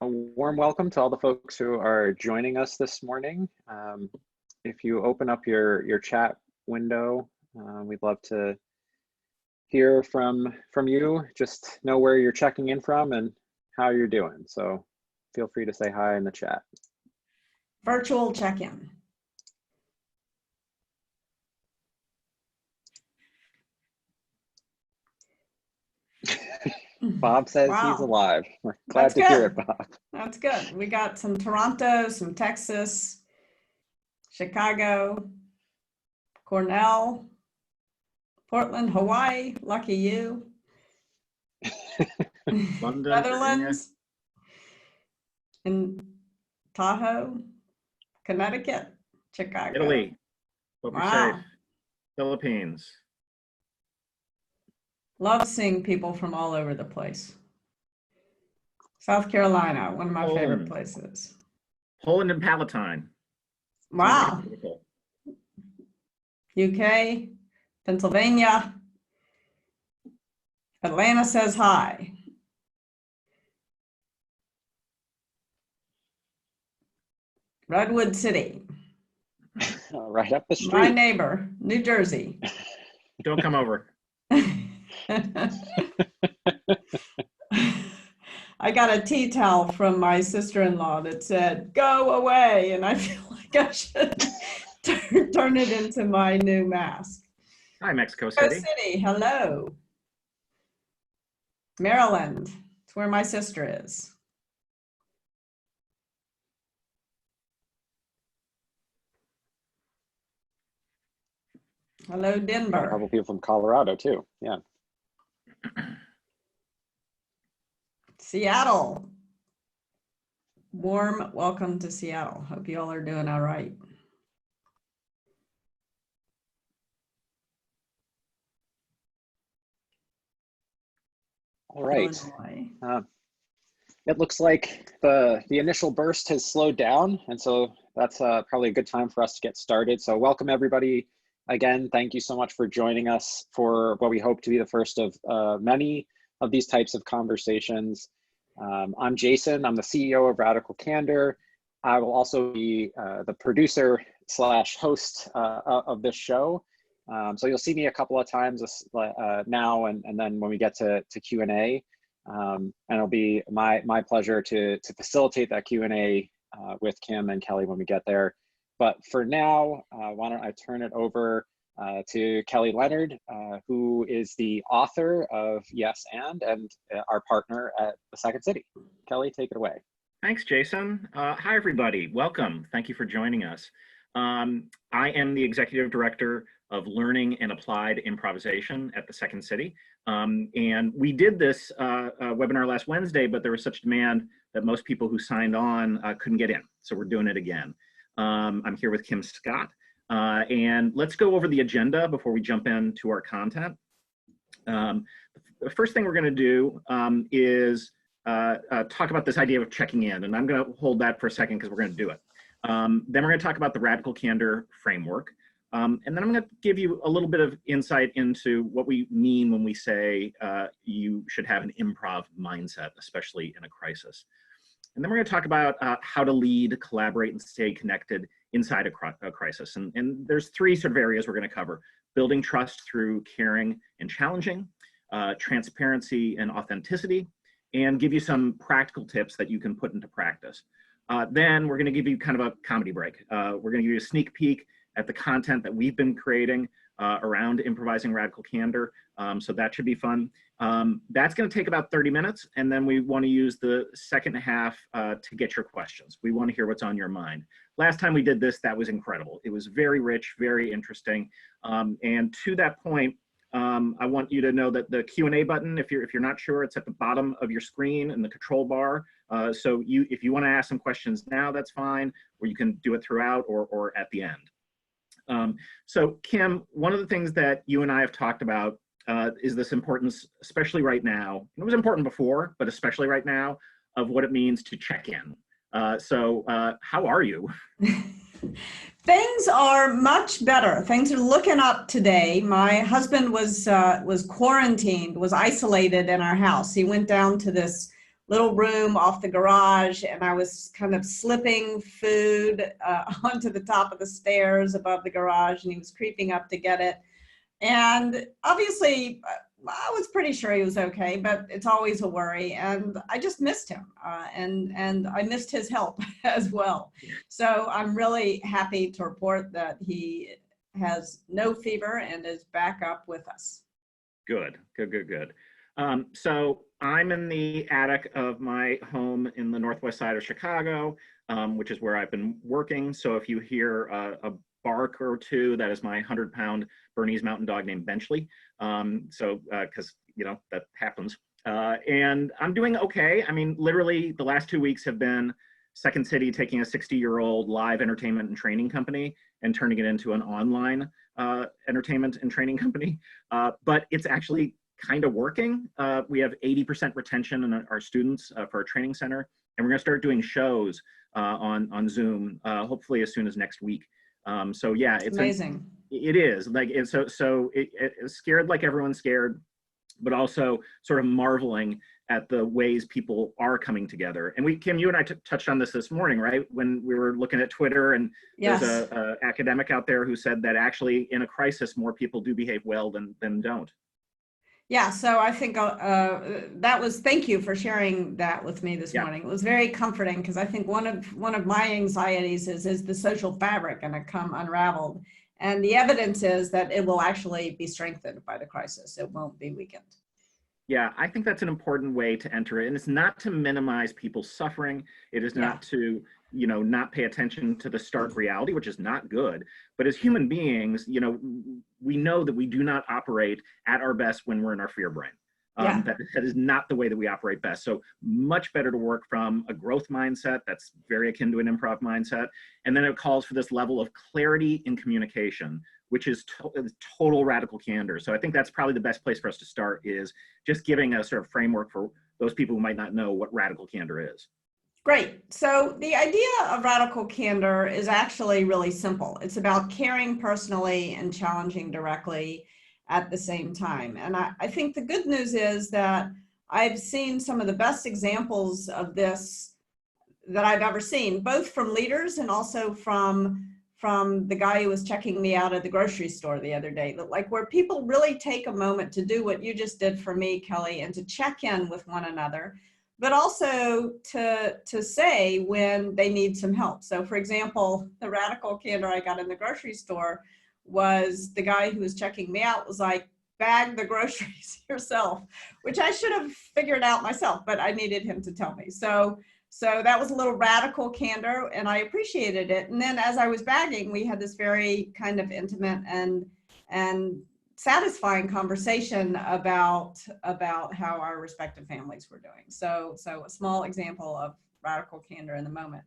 A warm welcome to all the folks who are joining us this morning. If you open up your chat window, we'd love to hear from you. Just know where you're checking in from and how you're doing. So feel free to say hi in the chat. Virtual check-in. Bob says he's alive. We're glad to hear it, Bob. That's good. We got some Toronto, some Texas, Chicago, Cornell, Portland, Hawaii. Lucky you. London, Netherlands, and Tahoe, Connecticut, Chicago. Italy. Hope you're safe. Philippines. Love seeing people from all over the place. South Carolina, one of my favorite places. Poland and Palatine. Wow. UK, Pennsylvania. Atlanta says hi. Redwood City. Right up the street. My neighbor, New Jersey. Don't come over. I got a tea towel from my sister-in-law that said, "Go away," and I feel like I should turn it into my new mask. Hi, Mexico City. Mexico City, hello. Maryland, it's where my sister is. Hello, Denver. A couple people from Colorado too, yeah. Seattle. Warm welcome to Seattle. Hope you all are doing all right. All right. It looks like the initial burst has slowed down, and so that's probably a good time for us to get started. So welcome everybody. Again, thank you so much for joining us for what we hope to be the first of many of these types of conversations. I'm Jason, I'm the CEO of Radical Candor. I will also be the producer / host of this show. So you'll see me a couple of times now and then when we get to Q&A. And it'll be my pleasure to facilitate that Q&A with Kim and Kelly when we get there. But for now, why don't I turn it over to Kelly Leonard, who is the author of Yes and our partner at the Second City. Kelly, take it away. Thanks, Jason. Hi, everybody. Welcome. Thank you for joining us. I am the Executive Director of Learning and Applied Improvisation at the Second City. And we did this webinar last Wednesday, but there was such demand that most people who signed on couldn't get in. So we're doing it again. I'm here with Kim Scott, and let's go over the agenda before we jump into our content. The first thing we're going to do is talk about this idea of checking in, and I'm going to hold that for a second because we're going to do it. Then we're going to talk about the Radical Candor framework, and then I'm going to give you a little bit of insight into what we mean when we say you should have an improv mindset, especially in a crisis. And then we're going to talk about how to lead, collaborate, and stay connected inside a crisis. And there's three sort of areas we're going to cover: building trust through caring and challenging, transparency and authenticity, and give you some practical tips that you can put into practice. Then we're going to give you kind of a comedy break. We're going to give you a sneak peek at the content that we've been creating around Improvising Radical Candor. So that should be fun. That's going to take about 30 minutes, and then we want to use the second half to get your questions. We want to hear what's on your mind. Last time we did this, that was incredible. It was very rich, very interesting. And to that point, I want you to know that the Q&A button, if you're not sure, it's at the bottom of your screen in the control bar. So if you want to ask some questions now, that's fine, or you can do it throughout or at the end. So Kim, one of the things that you and I have talked about is this importance, especially right now. It was important before, but especially right now, of what it means to check in. So how are you? Things are much better. Things are looking up today. My husband was quarantined, was isolated in our house. He went down to this little room off the garage, and I was kind of slipping food onto the top of the stairs above the garage, and he was creeping up to get it. And obviously, I was pretty sure he was okay, but it's always a worry. And I just missed him, and I missed his help as well. So I'm really happy to report that he has no fever and is back up with us. Good. So I'm in the attic of my home in the northwest side of Chicago, which is where I've been working. So if you hear a bark or two, that is my 100-pound Bernese Mountain Dog named Benchley. Because, that happens. And I'm doing okay. I mean, literally the last 2 weeks have been Second City taking a 60-year-old live entertainment and training company and turning it into an online entertainment and training company. But it's actually kind of working. We have 80% retention in our students for our training center, and we're going to start doing shows on Zoom, hopefully as soon as next week. So yeah, it's amazing. It is like it's it's scared like everyone's scared, but also sort of marveling at the ways people are coming together. And Kim, you and I touched on this morning, right? When we were looking at Twitter, and yes, there's a academic out there who said that actually in a crisis, more people do behave well than don't. Yeah, so I think that was, thank you for sharing that with me this morning. It was very comforting, because I think one of my anxieties is the social fabric going to come unraveled. And the evidence is that it will actually be strengthened by the crisis. It won't be weakened. Yeah, I think that's an important way to enter it. And it's not to minimize people's suffering. It is not to, not pay attention to the stark reality, which is not good. But as human beings, we know that we do not operate at our best when we're in our fear brain. That is not the way that we operate best. So much better to work from a growth mindset that's very akin to an improv mindset. And then it calls for this level of clarity in communication, which is total radical candor. So I think that's probably the best place for us to start, is just giving a sort of framework for those people who might not know what radical candor is. Great. So the idea of radical candor is actually really simple. It's about caring personally and challenging directly at the same time. And I think the good news is that I've seen some of the best examples of this that I've ever seen, both from leaders and also from the guy who was checking me out at the grocery store the other day, like where people really take a moment to do what you just did for me, Kelly, and to check in with one another, but also to say when they need some help. So for example, the radical candor I got in the grocery store was the guy who was checking me out was like, bag the groceries yourself, which I should have figured out myself, but I needed him to tell me. So that was a little radical candor, and I appreciated it. And then as I was bagging, we had this very kind of intimate and satisfying conversation about how our respective families were doing. So a small example of radical candor in the moment.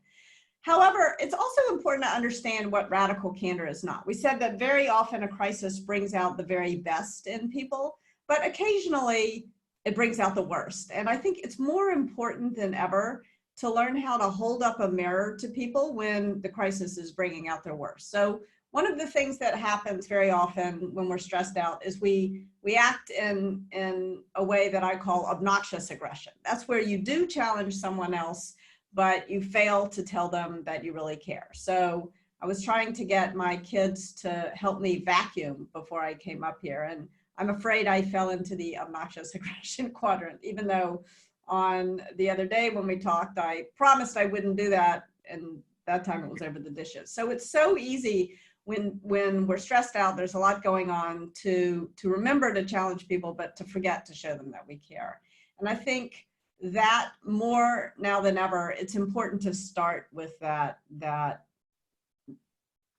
However, it's also important to understand what radical candor is not. We said that very often a crisis brings out the very best in people, but occasionally it brings out the worst. And I think it's more important than ever to learn how to hold up a mirror to people when the crisis is bringing out their worst. So one of the things that happens very often when we're stressed out is we act in a way that I call obnoxious aggression. That's where you do challenge someone else, but you fail to tell them that you really care. So I was trying to get my kids to help me vacuum before I came up here, and I'm afraid I fell into the obnoxious aggression quadrant, even though on the other day when we talked, I promised I wouldn't do that, and that time it was over the dishes. So it's so easy when we're stressed out, there's a lot going on, to remember to challenge people, but to forget to show them that we care. And I think that more now than ever, it's important to start with that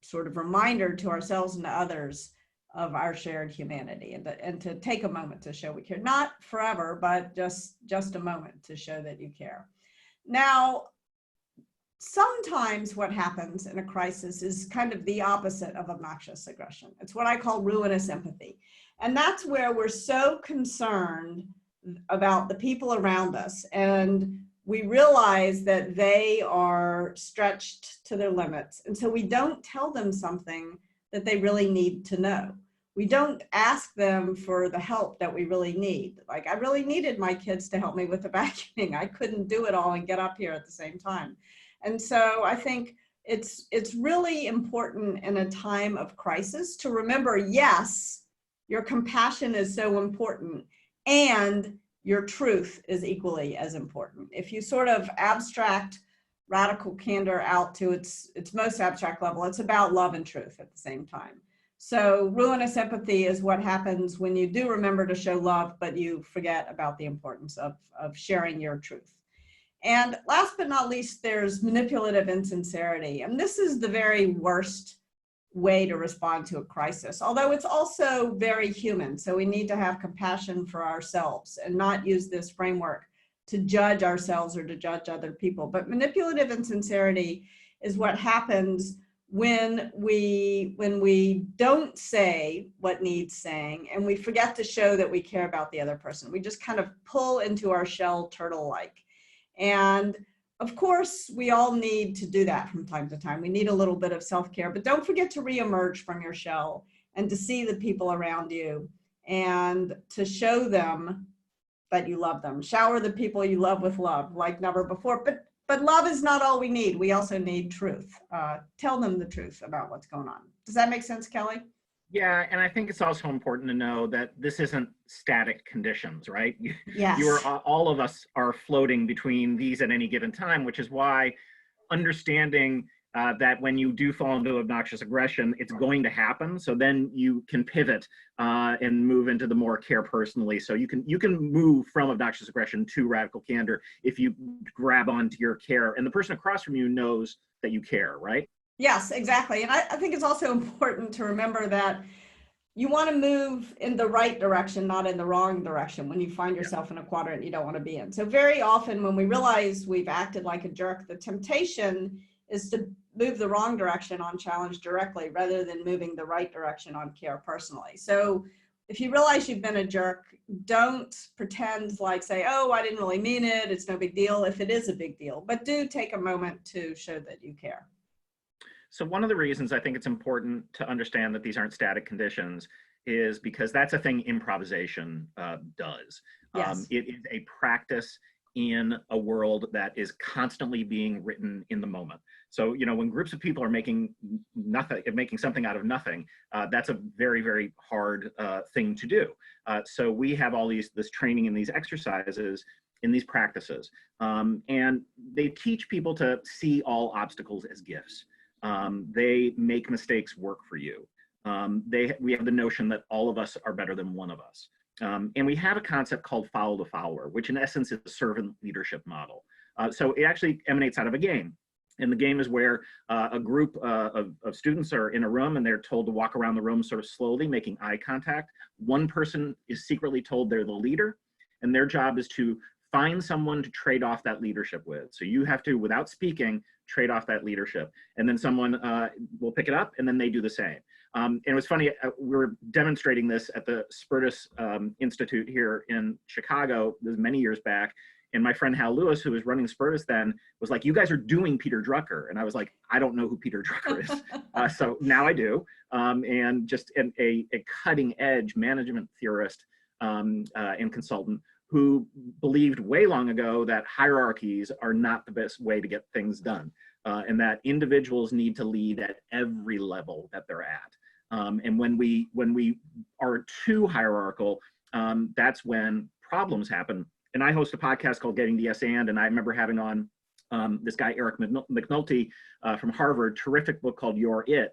sort of reminder to ourselves and to others of our shared humanity, and to take a moment to show we care. Not forever, but just a moment to show that you care. Now, sometimes what happens in a crisis is kind of the opposite of obnoxious aggression. It's what I call ruinous empathy. And that's where we're so concerned about the people around us, and we realize that they are stretched to their limits. And so we don't tell them something that they really need to know. we don't ask them for the help that we really need. Like, I really needed my kids to help me with the vacuuming. I couldn't do it all and get up here at the same time. And so I think it's really important in a time of crisis to remember, yes, your compassion is so important, and your truth is equally as important. If you sort of abstract radical candor out to its most abstract level, it's about love and truth at the same time. So ruinous empathy is what happens when you do remember to show love, but you forget about the importance of sharing your truth. And last but not least, there's manipulative insincerity. And this is the very worst way to respond to a crisis, although it's also very human. So we need to have compassion for ourselves and not use this framework to judge ourselves or to judge other people. But manipulative insincerity is what happens when we don't say what needs saying, and we forget to show that we care about the other person. We just kind of pull into our shell turtle-like. And of course, we all need to do that from time to time. We need a little bit of self-care, but don't forget to reemerge from your shell and to see the people around you and to show them that you love them. Shower the people you love with love like never before. But love is not all we need. We also need truth. Tell them the truth about what's going on. Does that make sense, Kelly? Yeah, and I think it's also important to know that this isn't static conditions, right? Yes. All of us are floating between these at any given time, which is why understanding that when you do fall into obnoxious aggression, it's going to happen. So then you can pivot and move into the more care personally. So you can move from obnoxious aggression to radical candor if you grab onto your care, and the person across from you knows that you care, right? Yes, exactly. And I think it's also important to remember that you want to move in the right direction, not in the wrong direction when you find yourself in a quadrant you don't want to be in. So very often when we realize we've acted like a jerk, the temptation is to move the wrong direction on challenge directly rather than moving the right direction on care personally. So if you realize you've been a jerk, don't pretend like say, oh, I didn't really mean it, it's no big deal, if it is a big deal, but do take a moment to show that you care. So one of the reasons I think it's important to understand that these aren't static conditions is because that's a thing improvisation does. Yes. It is a practice in a world that is constantly being written in the moment. So, you know, when groups of people are making something out of nothing, that's a very, very hard thing to do. So we have all this training in these exercises, in these practices, and they teach people to see all obstacles as gifts. They make mistakes work for you. We have the notion that all of us are better than one of us. And we have a concept called follow the follower, which in essence is a servant leadership model. So it actually emanates out of a game. And the game is where a group of students are in a room and they're told to walk around the room sort of slowly, making eye contact. One person is secretly told they're the leader, and their job is to find someone to trade off that leadership with. So you have to, without speaking, trade off that leadership. And then someone will pick it up and then they do the same. And it was funny, we were demonstrating this at the Spertus Institute here in Chicago, this was many years back. And my friend Hal Lewis, who was running Spertus then, was like, you guys are doing Peter Drucker. And I was like, I don't know who Peter Drucker is. So now I do. And just a cutting edge management theorist and consultant who believed way long ago that hierarchies are not the best way to get things done, and that individuals need to lead at every level that they're at. And when we are too hierarchical, that's when problems happen. And I host a podcast called Getting the Yes and I remember having on this guy, Eric McNulty from Harvard, terrific book called You're It.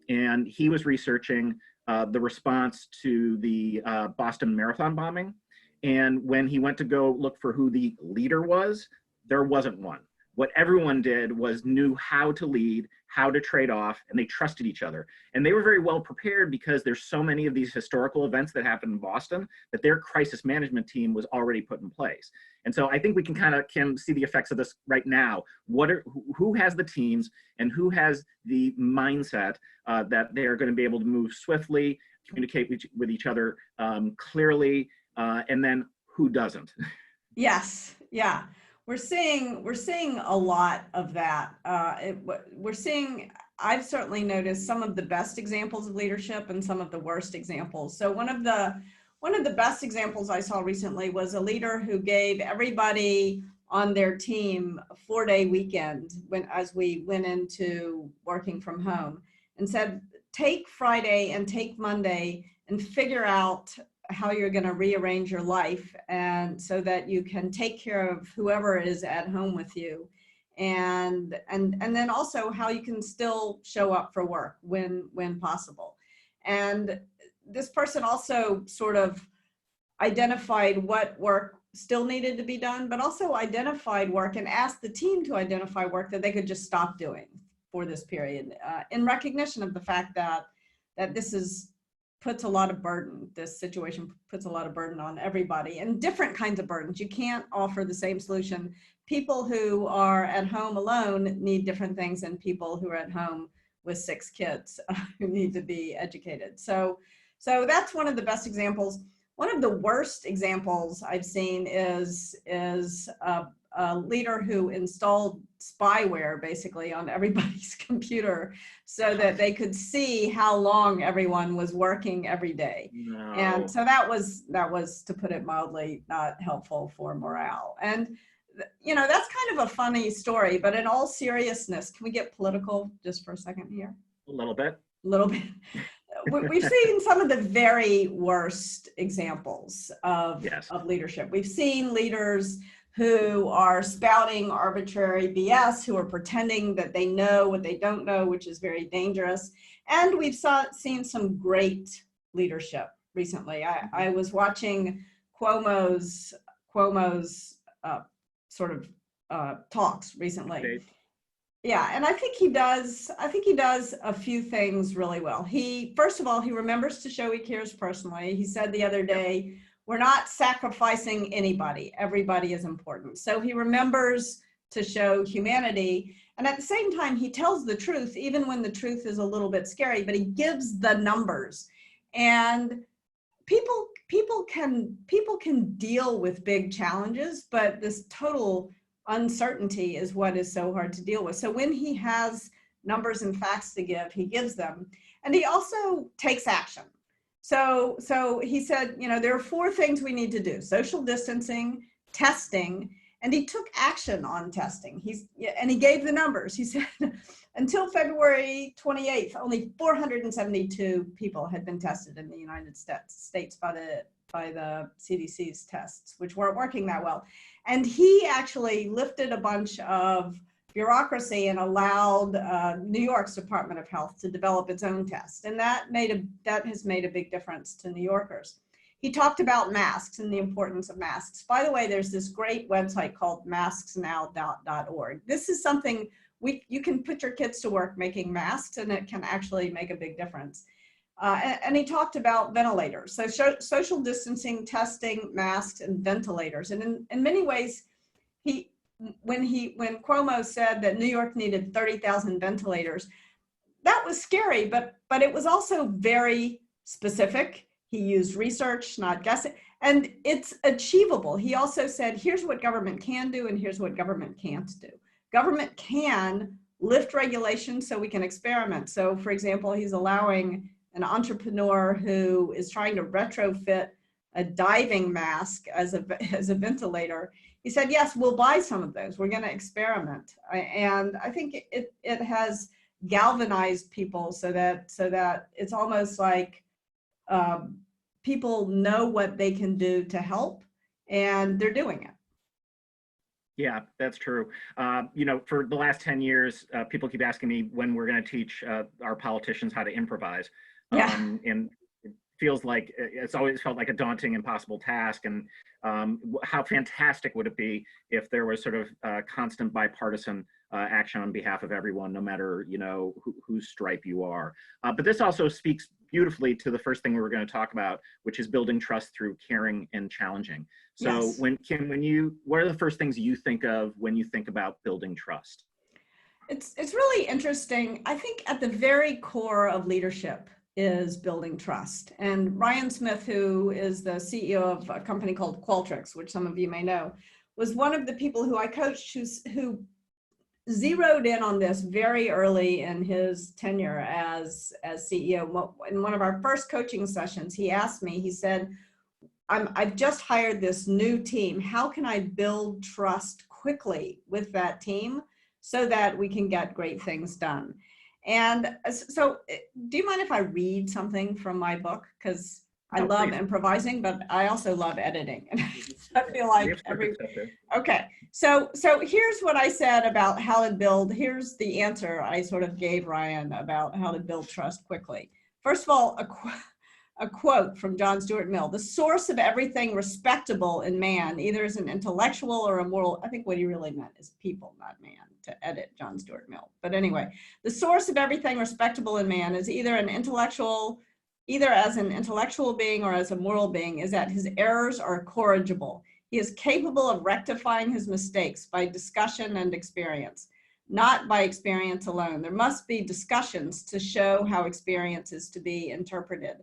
And he was researching the response to the Boston Marathon bombing. And when he went to go look for who the leader was, there wasn't one. What everyone did was knew how to lead, how to trade off, and they trusted each other. And they were very well prepared because there's so many of these historical events that happened in Boston that their crisis management team was already put in place. And so I think we can see the effects of this right now. Who has the teams and who has the mindset that they are going to be able to move swiftly, communicate with each other clearly, and then who doesn't? Yes, yeah. We're seeing a lot of that. We're seeing I've certainly noticed some of the best examples of leadership and some of the worst examples. So one of the best examples I saw recently was a leader who gave everybody on their team a 4-day weekend as we went into working from home, and said, take Friday and take Monday and figure out how you're going to rearrange your life, and so that you can take care of whoever is at home with you, and then also how you can still show up for work when possible. And this person also sort of identified what work still needed to be done, but also identified work and asked the team to identify work that they could just stop doing for this period, in recognition of the fact that this puts a lot of burden. This situation puts a lot of burden on everybody, and different kinds of burdens. You can't offer the same solution. People who are at home alone need different things than people who are at home with 6 kids who need to be educated. So that's one of the best examples. One of the worst examples I've seen is a leader who installed spyware basically on everybody's computer so that they could see how long everyone was working every day. No. And so that was, to put it mildly, not helpful for morale. And you know, that's kind of a funny story, but in all seriousness, can we get political just for a second here? A little bit. A little bit. We've seen some of the very worst examples of leadership. We've seen leaders who are spouting arbitrary BS, who are pretending that they know what they don't know, which is very dangerous. And we've seen some great leadership recently. I was watching Cuomo's sort of talks recently. Okay. Yeah, and I think he does a few things really well. First of all, he remembers to show he cares personally. He said the other day, we're not sacrificing anybody. Everybody is important. So he remembers to show humanity. And at the same time, he tells the truth, even when the truth is a little bit scary, but he gives the numbers. And people can deal with big challenges, but this total uncertainty is what is so hard to deal with. So when he has numbers and facts to give, he gives them. And he also takes action. So he said, you know, there are 4 things we need to do: social distancing, testing, and he took action on testing. And he gave the numbers. He said, until February 28th, only 472 people had been tested in the United States by the CDC's tests, which weren't working that well. And he actually lifted a bunch of bureaucracy and allowed New York's Department of Health to develop its own test. And that has made a big difference to New Yorkers. He talked about masks and the importance of masks. By the way, there's this great website called masksnow.org. This is something you can put your kids to work making masks, and it can actually make a big difference. And he talked about ventilators. So social distancing, testing, masks, and ventilators. And in many ways, when Cuomo said that New York needed 30,000 ventilators, that was scary, but it was also very specific. He used research, not guessing, and it's achievable. He also said, here's what government can do and here's what government can't do. Government can lift regulations so we can experiment. So for example, he's allowing an entrepreneur who is trying to retrofit a diving mask as a ventilator. He said, yes, we'll buy some of those. We're going to experiment. And I think it has galvanized people so that it's almost like people know what they can do to help, and they're doing it. Yeah, that's true. You know, for the last 10 years, people keep asking me when we're going to teach our politicians how to improvise. Yeah. And it feels like it's always felt like a daunting, impossible task. And how fantastic would it be if there was sort of constant bipartisan action on behalf of everyone, no matter, you know, whose stripe you are. But this also speaks beautifully to the first thing we were going to talk about, which is building trust through caring and challenging. So Yes. What are the first things you think of when you think about building trust? It's really interesting. I think at the very core of leadership is building trust. And Ryan Smith, who is the CEO of a company called Qualtrics, which some of you may know, was one of the people who I coached who zeroed in on this very early in his tenure as CEO. In one of our first coaching sessions, he asked me, he said, I've just hired this new team. How can I build trust quickly with that team so that we can get great things done? And so do you mind if I read something from my book? Because I love improvising, but I also love editing. And I feel like okay. So here's what I said about how to build. Here's the answer I sort of gave Ryan about how to build trust quickly. First of all, a quote from John Stuart Mill: "The source of everything respectable in man either is an intellectual or a moral." I think what he really meant is people, not man, to edit John Stuart Mill. But anyway, the source of everything respectable in man is either as an intellectual being or as a moral being, is that his errors are corrigible. He is capable of rectifying his mistakes by discussion and experience, not by experience alone. There must be discussions to show how experience is to be interpreted.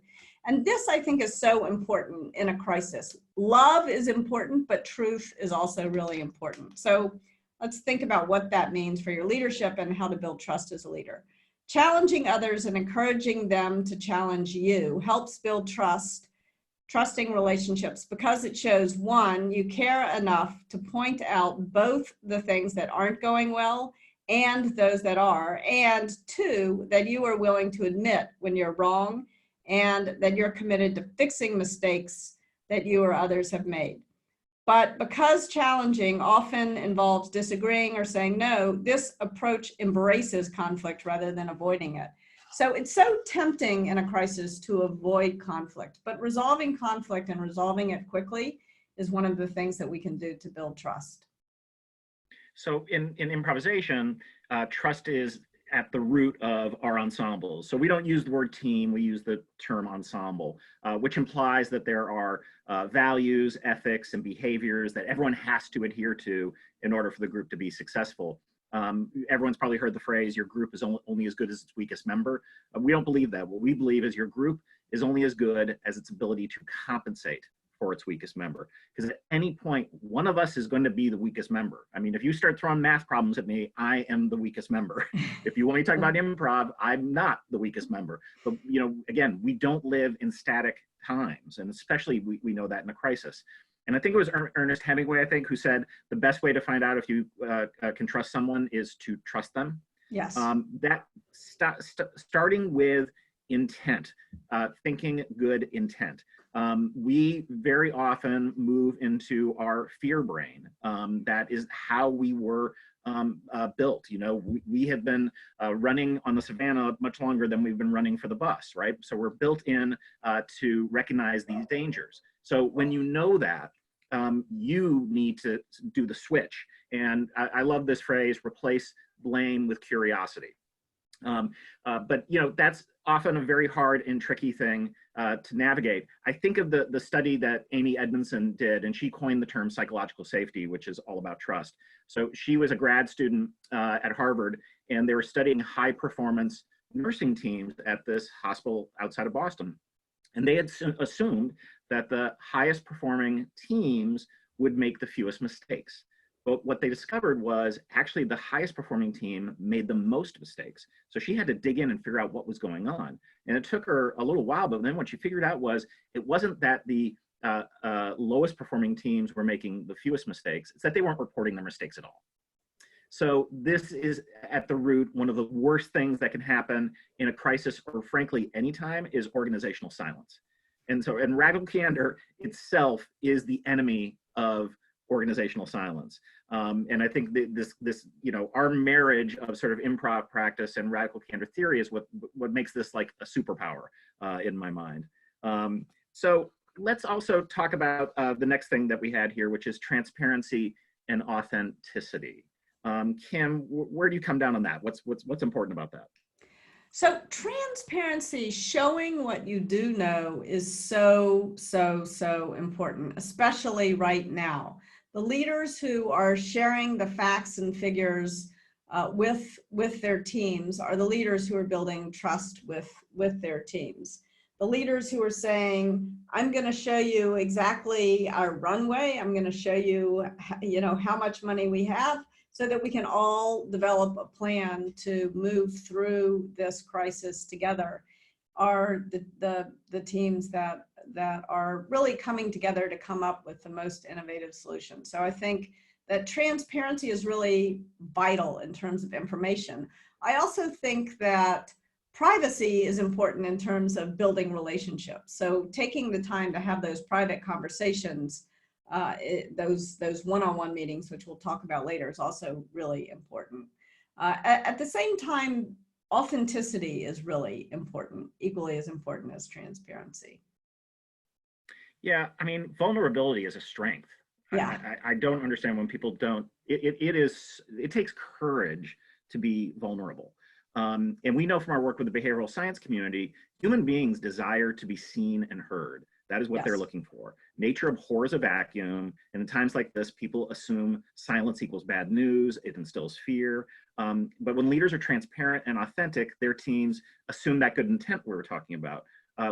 And this, I think, is so important in a crisis. Love is important, but truth is also really important. So let's think about what that means for your leadership and how to build trust as a leader. Challenging others and encouraging them to challenge you helps build trusting relationships, because it shows, one, you care enough to point out both the things that aren't going well and those that are, and two, that you are willing to admit when you're wrong and that you're committed to fixing mistakes that you or others have made. But because challenging often involves disagreeing or saying no, this approach embraces conflict rather than avoiding it. So it's so tempting in a crisis to avoid conflict, but resolving conflict and resolving it quickly is one of the things that we can do to build trust. So in improvisation, trust is at the root of our ensembles. So we don't use the word team, we use the term ensemble, which implies that there are values, ethics, and behaviors that everyone has to adhere to in order for the group to be successful. Everyone's probably heard the phrase, your group is only as good as its weakest member. We don't believe that. What we believe is your group is only as good as its ability to compensate for its weakest member. Because at any point, one of us is going to be the weakest member. I mean, if you start throwing math problems at me, I am the weakest member. If you want me to talk about improv, I'm not the weakest member. But, you know, again, we don't live in static times, and especially we know that in a crisis. And I think it was Ernest Hemingway, I think, who said the best way to find out if you can trust someone is to trust them. Yes. Starting with intent, thinking good intent. We very often move into our fear brain. That is how we were built. You know, we have been running on the savannah much longer than we've been running for the bus, right? So we're built in to recognize these dangers. So when you know that, you need to do the switch. And I love this phrase, replace blame with curiosity. But you know, that's often a very hard and tricky thing to navigate. I think of the study that Amy Edmondson did, and she coined the term psychological safety, which is all about trust. So she was a grad student at Harvard, and they were studying high performance nursing teams at this hospital outside of Boston. And they had assumed that the highest performing teams would make the fewest mistakes. But what they discovered was actually the highest performing team made the most mistakes. So she had to dig in and figure out what was going on. And it took her a little while, but then what she figured out was it wasn't that the lowest performing teams were making the fewest mistakes, it's that they weren't reporting their mistakes at all. So this is at the root, one of the worst things that can happen in a crisis, or frankly, anytime, is organizational silence. And so, and radical candor itself is the enemy of organizational silence. And I think this, you know, our marriage of sort of improv practice and radical candor theory is what makes this like a superpower in my mind. So let's also talk about the next thing that we had here, which is transparency and authenticity. Kim, where do you come down on that? What's important about that? So transparency, showing what you do know, is so important, especially right now. The leaders who are sharing the facts and figures with their teams are the leaders who are building trust with their teams. The leaders who are saying, I'm going to show you exactly our runway. I'm going to show you, you know, how much money we have, so that we can all develop a plan to move through this crisis together, are the teams that are really coming together to come up with the most innovative solutions. So I think that transparency is really vital in terms of information. I also think that privacy is important in terms of building relationships. So taking the time to have those private conversations, those one-on-one meetings, which we'll talk about later, is also really important. At the same time, authenticity is really important, equally as important as transparency. Yeah, I mean, vulnerability is a strength. Yeah. I don't understand when people don't. It takes courage to be vulnerable. And we know from our work with the behavioral science community, human beings desire to be seen and heard. That is what they're looking for. Nature abhors a vacuum, and in times like this, people assume silence equals bad news. It instills fear. But when leaders are transparent and authentic, their teams assume that good intent we were talking about,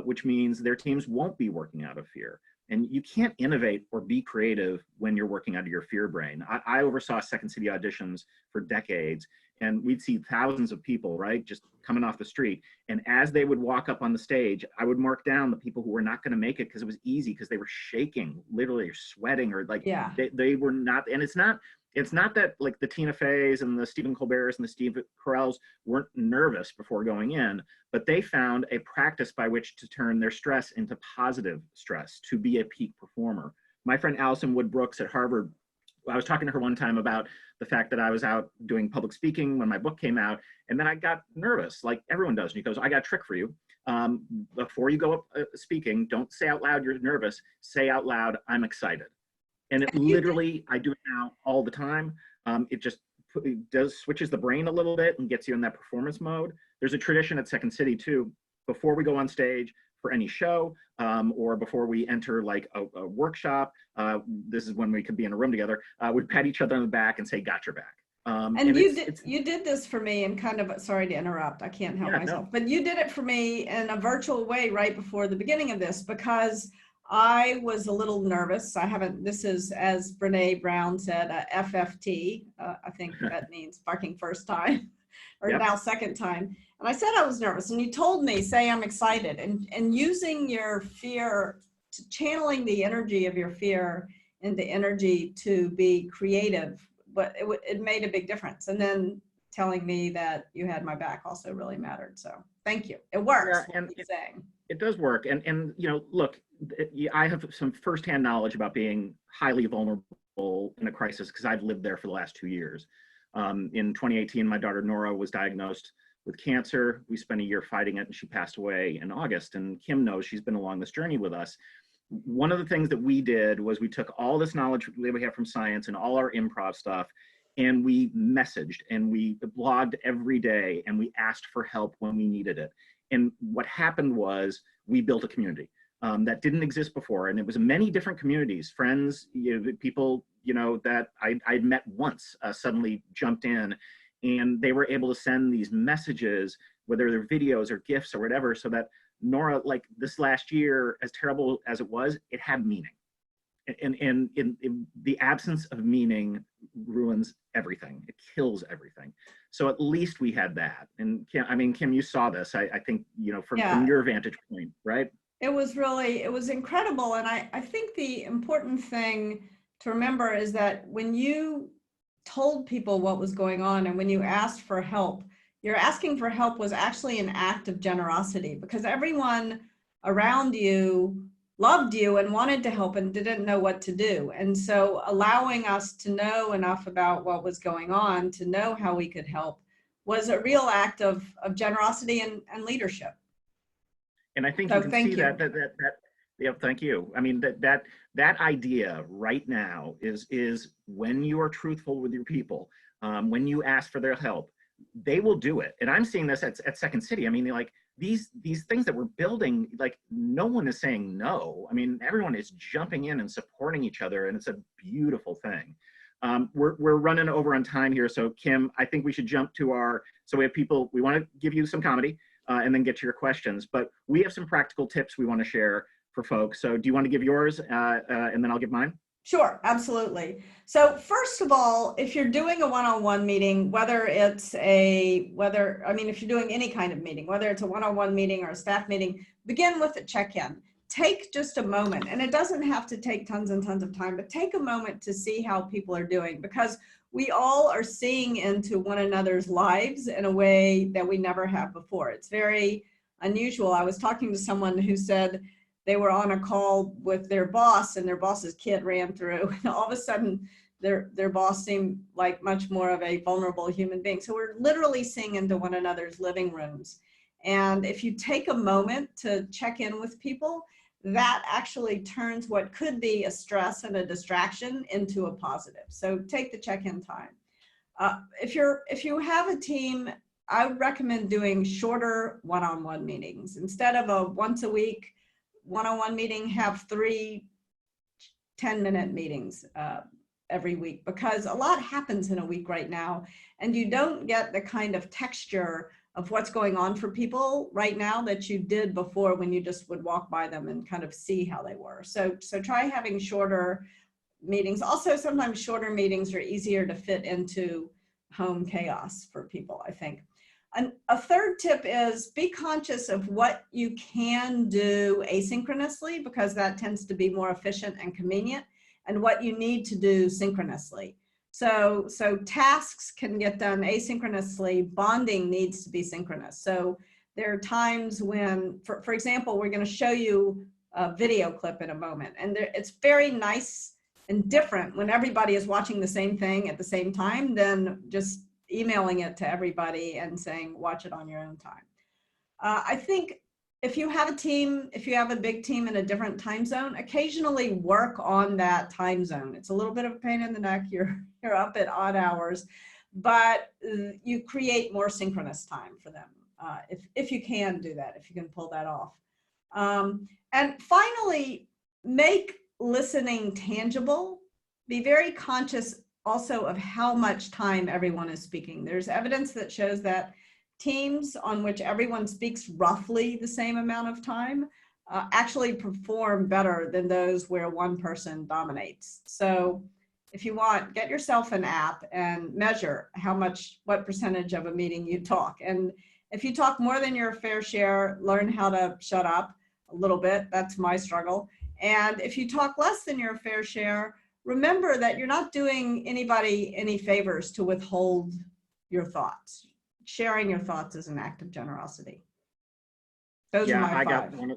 which means their teams won't be working out of fear. And you can't innovate or be creative when you're working out of your fear brain. I oversaw Second City auditions for decades, and we'd see thousands of people, right, just coming off the street. And as they would walk up on the stage, I would mark down the people who were not going to make it because it was easy, because they were shaking, literally sweating, or like they were not. And it's not that like the Tina Feys and the Stephen Colberts and the Steve Carells weren't nervous before going in, but they found a practice by which to turn their stress into positive stress, to be a peak performer. My friend Allison Wood Brooks at Harvard, I was talking to her one time about the fact that I was out doing public speaking when my book came out, and then I got nervous, like everyone does. And he goes, I got a trick for you. Before you go up speaking, don't say out loud you're nervous. Say out loud, I'm excited. And it literally, I do it now all the time. It just switches the brain a little bit and gets you in that performance mode. There's a tradition at Second City too. Before we go on stage for any show, or before we enter like a workshop, this is when we could be in a room together, we'd pat each other on the back and say, got your back. And you did this for me, and kind of, sorry to interrupt, I can't help myself, but you did it for me in a virtual way right before the beginning of this, because I was a little nervous. This is, as Brene Brown said, a FFT. I think that means fucking first time, or now second time. And I said I was nervous, and you told me, say I'm excited, and using your fear, channeling the energy of your fear into energy to be creative, but it made a big difference. And then telling me that you had my back also really mattered. So thank you. It works. Yeah, and it does work. And you know, look, I have some firsthand knowledge about being highly vulnerable in a crisis because I've lived there for the last 2 years. In 2018, my daughter Nora was diagnosed with cancer. We spent a year fighting it, and she passed away in August. And Kim knows, she's been along this journey with us. One of the things that we did was we took all this knowledge that we have from science and all our improv stuff, and we messaged and we blogged every day, and we asked for help when we needed it. And what happened was we built a community that didn't exist before. And it was many different communities, friends, people, that I'd met once suddenly jumped in, and they were able to send these messages, whether they're videos or GIFs or whatever, so that Nora, like this last year, as terrible as it was, it had meaning. And in the absence of meaning ruins everything. It kills everything. So at least we had that. And Kim, you saw this, I think, from your vantage point, right? It was incredible. And I think the important thing to remember is that when you told people what was going on, and when you asked for help, your asking for help was actually an act of generosity, because everyone around you loved you and wanted to help and didn't know what to do. And so allowing us to know enough about what was going on to know how we could help was a real act of generosity and leadership. And I think you can see that yeah, thank you. I mean, that idea right now is when you are truthful with your people, when you ask for their help, they will do it. And I'm seeing this at Second City. I mean, like these things that we're building, like no one is saying no. I mean, everyone is jumping in and supporting each other, and it's a beautiful thing. We're running over on time here. So Kim, I think we should jump to so we have people, we want to give you some comedy and then get to your questions, but we have some practical tips we want to share for folks. So do you want to give yours and then I'll give mine? Sure, absolutely. So first of all, if you're doing a one-on-one meeting, if you're doing any kind of meeting, whether it's a one-on-one meeting or a staff meeting, begin with a check-in. Take just a moment, and it doesn't have to take tons and tons of time, but take a moment to see how people are doing, because we all are seeing into one another's lives in a way that we never have before. It's very unusual. I was talking to someone who said they were on a call with their boss, and their boss's kid ran through, and all of a sudden their boss seemed like much more of a vulnerable human being. So we're literally seeing into one another's living rooms. And if you take a moment to check in with people, that actually turns what could be a stress and a distraction into a positive. So take the check-in time. If you have a team, I would recommend doing shorter one-on-one meetings. Instead of a once a week one-on-one meeting, have 3 10-minute meetings every week, because a lot happens in a week right now, and you don't get the kind of texture of what's going on for people right now that you did before, when you just would walk by them and kind of see how they were. So try having shorter meetings. Also, sometimes shorter meetings are easier to fit into home chaos for people, I think. And a third tip is be conscious of what you can do asynchronously, because that tends to be more efficient and convenient, and what you need to do synchronously. So tasks can get done asynchronously. Bonding needs to be synchronous. So there are times when, for example, we're going to show you a video clip in a moment, and it's very nice and different when everybody is watching the same thing at the same time than just emailing it to everybody and saying, watch it on your own time. I think if you have a team, if you have a big team in a different time zone, occasionally work on that time zone. It's a little bit of a pain in the neck. You're up at odd hours, but you create more synchronous time for them. If you can do that, if you can pull that off. And finally, make listening tangible. Be very conscious also of how much time everyone is speaking. There's evidence that shows that teams on which everyone speaks roughly the same amount of time actually perform better than those where one person dominates. So if you want, get yourself an app and measure what percentage of a meeting you talk. And if you talk more than your fair share, learn how to shut up a little bit. That's my struggle. And if you talk less than your fair share, remember that you're not doing anybody any favors to withhold your thoughts. Sharing your thoughts is an act of generosity. Those are my 5.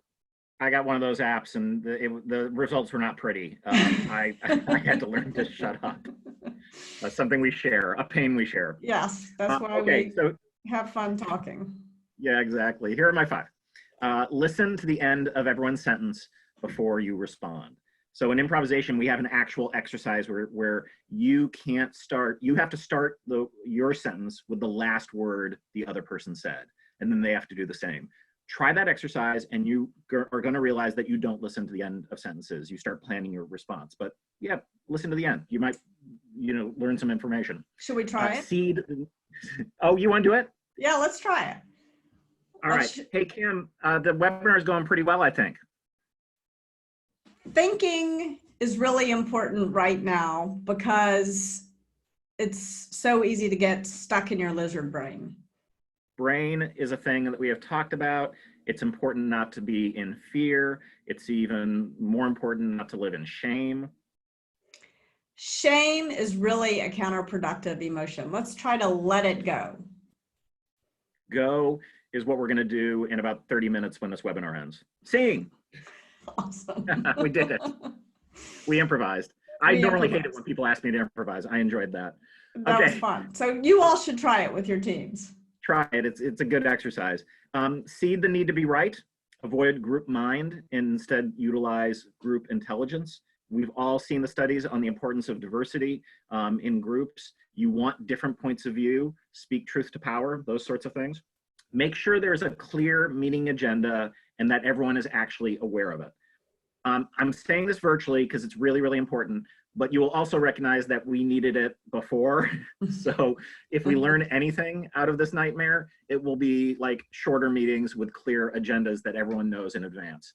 I got one of those apps, and the results were not pretty. I had to learn to shut up. That's something we share, a pain we share. Yes, that's why we have fun talking. Yeah, exactly. Here are my 5. Listen to the end of everyone's sentence before you respond. So in improvisation, we have an actual exercise where you have to start your sentence with the last word the other person said, and then they have to do the same. Try that exercise, and you are going to realize that you don't listen to the end of sentences. You start planning your response, but yeah, listen to the end. You might, learn some information. Should we try it? Oh, you want to do it? Yeah, let's try it. All right. Hey, Kim, the webinar is going pretty well, I think. Thinking is really important right now because it's so easy to get stuck in your lizard brain. Brain is a thing that we have talked about. It's important not to be in fear. It's even more important not to live in shame. Shame is really a counterproductive emotion. Let's try to let it go. Go is what we're going to do in about 30 minutes when this webinar ends. Sing. Awesome. We did it. We improvised. I normally hate it when people ask me to improvise. I enjoyed that. That was fun. So you all should try it with your teams. Try it. It's a good exercise. Seed the need to be right. Avoid group mind and instead utilize group intelligence. We've all seen the studies on the importance of diversity in groups. You want different points of view. Speak truth to power, those sorts of things. Make sure there's a clear meeting agenda and that everyone is actually aware of it. I'm saying this virtually because it's really, really important, but you will also recognize that we needed it before. So if we learn anything out of this nightmare, it will be like shorter meetings with clear agendas that everyone knows in advance.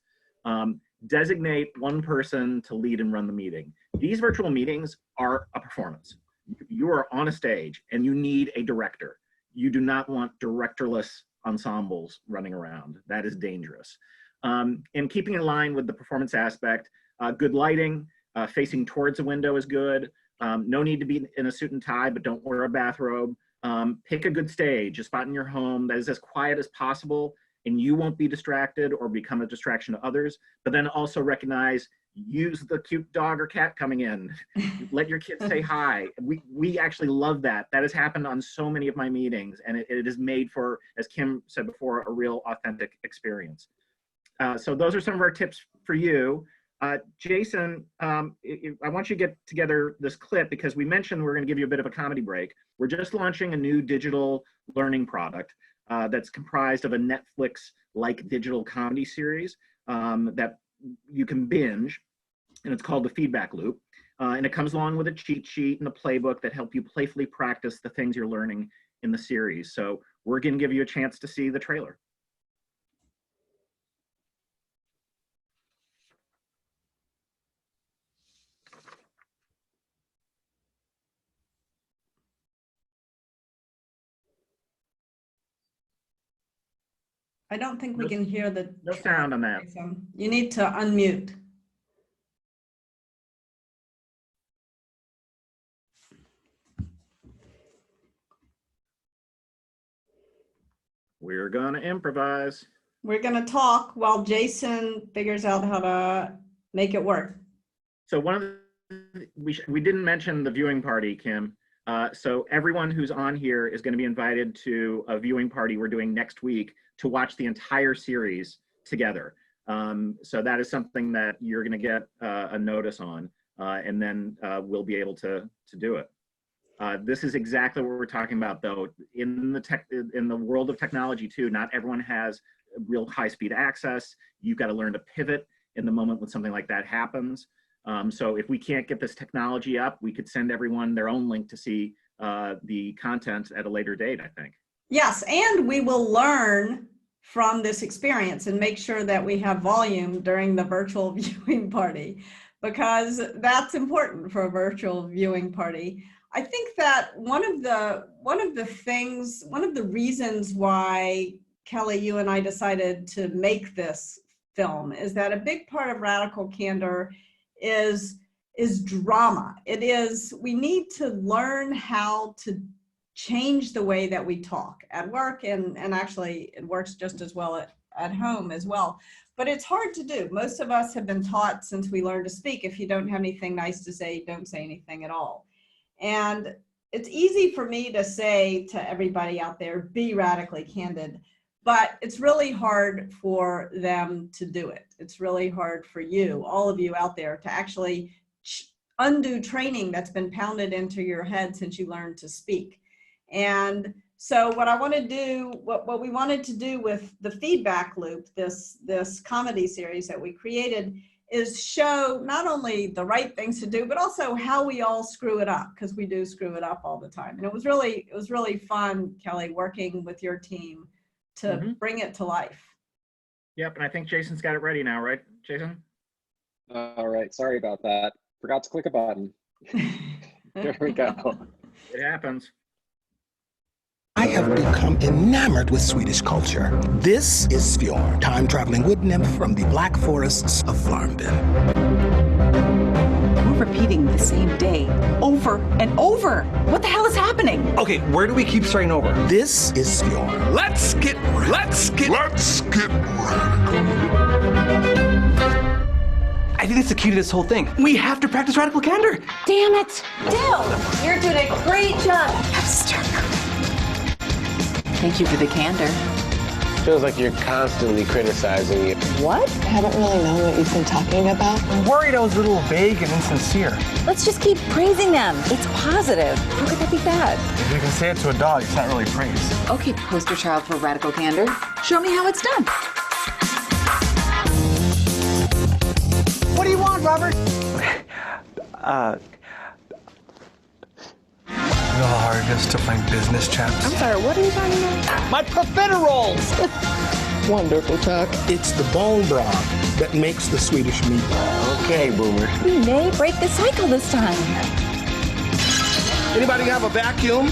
designate one person to lead and run the meeting. These virtual meetings are a performance. You are on a stage and you need a director. You do not want directorless ensembles running around. That is dangerous. And keeping in line with the performance aspect, good lighting, facing towards a window is good. No need to be in a suit and tie, but don't wear a bathrobe. Pick a good stage, a spot in your home that is as quiet as possible, and you won't be distracted or become a distraction to others. But then also recognize, use the cute dog or cat coming in. Let your kids say hi. We actually love that. That has happened on so many of my meetings, and it is made for, as Kim said before, a real authentic experience. So those are some of our tips for you. Jason, I want you to get together this clip because we mentioned we're going to give you a bit of a comedy break. We're just launching a new digital learning product that's comprised of a Netflix-like digital comedy series that you can binge, and it's called The Feedback Loop. And it comes along with a cheat sheet and a playbook that help you playfully practice the things you're learning in the series. So we're going to give you a chance to see the trailer. I don't think we can hear the No sound on that. You need to unmute. We're gonna improvise. We're gonna talk while Jason figures out how to make it work. So we didn't mention the viewing party, Kim. So everyone who's on here is going to be invited to a viewing party we're doing next week to watch the entire series together. So that is something that you're going to get a notice on, and then we'll be able to do it. This is exactly what we're talking about, though. In the world of technology, too, not everyone has real high-speed access. You've got to learn to pivot in the moment when something like that happens. So if we can't get this technology up, we could send everyone their own link to see the content at a later date, I think. Yes, and we will learn from this experience and make sure that we have volume during the virtual viewing party, because that's important for a virtual viewing party. I think that one of the reasons why, Kelly, you and I decided to make this film is that a big part of Radical Candor is drama. We need to learn how to change the way that we talk at work, and actually it works just as well at home as well. But it's hard to do. Most of us have been taught since we learned to speak, if you don't have anything nice to say, don't say anything at all. And it's easy for me to say to everybody out there, be radically candid, but it's really hard for them to do it. It's really hard for you, all of you out there, to actually undo training that's been pounded into your head since you learned to speak. And so what I want to do, what we wanted to do with the feedback loop, this comedy series that we created, is show not only the right things to do, but also how we all screw it up, because we do screw it up all the time. And it was really fun, Kelly, working with your team to bring it to life. Yep, and I think Jason's got it ready now, right, Jason? All right, sorry about that. Forgot to click a button. There we go. It happens. I have become enamored with Swedish culture. This is Fjord, time-traveling wood nymph from the black forests of Flarnbyn. We're repeating the same day over and over. What the hell is happening? Okay, where do we keep starting over? This is Fjord. Let's get radical. I think that's the key to this whole thing. We have to practice radical candor. Damn it. Dill, you're doing a great job. Thank you for the candor. Feels like you're constantly criticizing you. What? I haven't really known what you've been talking about. I'm worried I was a little vague and insincere. Let's just keep praising them. It's positive. How could that be bad? If you can say it to a dog, it's not really praise. Okay, poster child for radical candor. Show me how it's done. What do you want, Robert? The hardest to find business chaps. I'm sorry, what are you talking about? My profiteroles! Wonderful, Chuck. It's the bone broth that makes the Swedish meatball. Okay, Boomer. We may break the cycle this time. Anybody have a vacuum?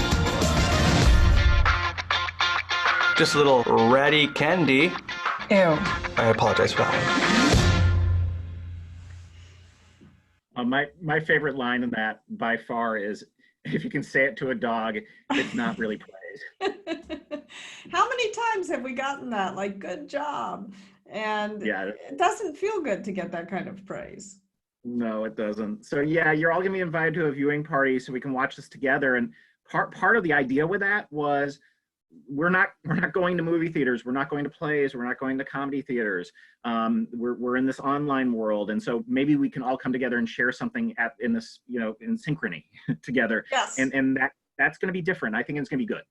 Just a little ready candy. Ew. I apologize for that. My favorite line in that by far is, if you can say it to a dog, it's not really praise. How many times have we gotten that? Like, good job. And Yeah. it doesn't feel good to get that kind of praise. No, it doesn't. So yeah, you're all gonna be invited to a viewing party so we can watch this together. And part of the idea with that was we're not going to movie theaters, we're not going to plays, we're not going to comedy theaters. We're in this online world, and so maybe we can all come together and share something in this, in synchrony together. Yes. And that's going to be different. I think it's going to be good.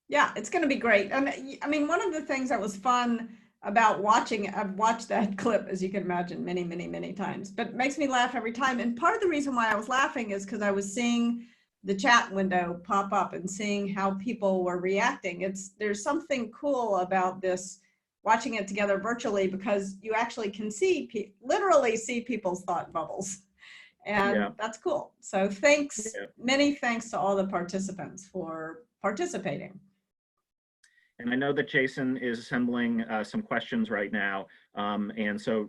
Yeah, it's going to be great. And I mean, one of the things that was fun about watching, I've watched that clip, as you can imagine, many, many, many times, but it makes me laugh every time. And part of the reason why I was laughing is because I was seeing the chat window pop up and seeing how people were reacting. There's something cool about this, watching it together virtually, because you actually can literally see people's thought bubbles. And that's cool. So thanks, many thanks to all the participants for participating. And I know that Jason is assembling some questions right now. And so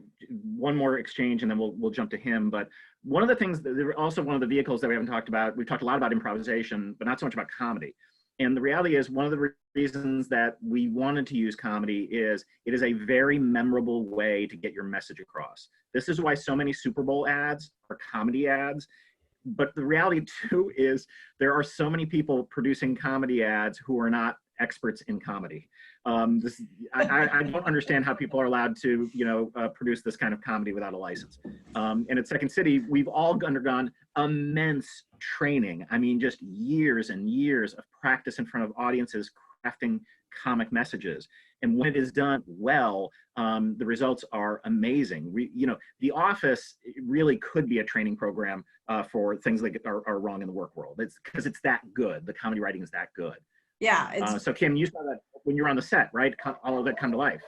one more exchange and then we'll jump to him. But one of the things, also one of the vehicles that we haven't talked about, we've talked a lot about improvisation, but not so much about comedy. And the reality is, one of the reasons that we wanted to use comedy is it is a very memorable way to get your message across. This is why so many Super Bowl ads are comedy ads. But the reality too is there are so many people producing comedy ads who are not experts in comedy. I don't understand how people are allowed to, produce this kind of comedy without a license. And at Second City, we've all undergone immense training. I mean, just years and years of practice in front of audiences crafting comic messages. And when it is done well, the results are amazing. The Office really could be a training program for things that are wrong in the work world. It's because it's that good. The comedy writing is that good. Yeah. So Kim, you saw that when you were on the set, right? All of that come to life.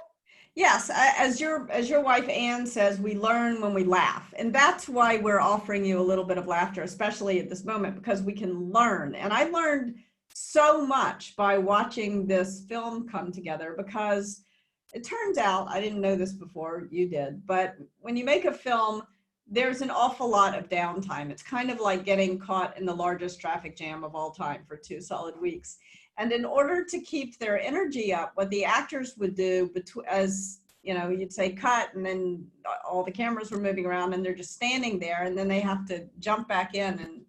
Yes, as your wife Anne says, we learn when we laugh, and that's why we're offering you a little bit of laughter, especially at this moment, because we can learn. And I learned so much by watching this film come together, because it turns out, I didn't know this before, you did, but when you make a film, there's an awful lot of downtime. It's kind of like getting caught in the largest traffic jam of all time for 2 solid weeks. And in order to keep their energy up, what the actors would do, as you'd say cut, and then all the cameras were moving around and they're just standing there, and then they have to jump back in and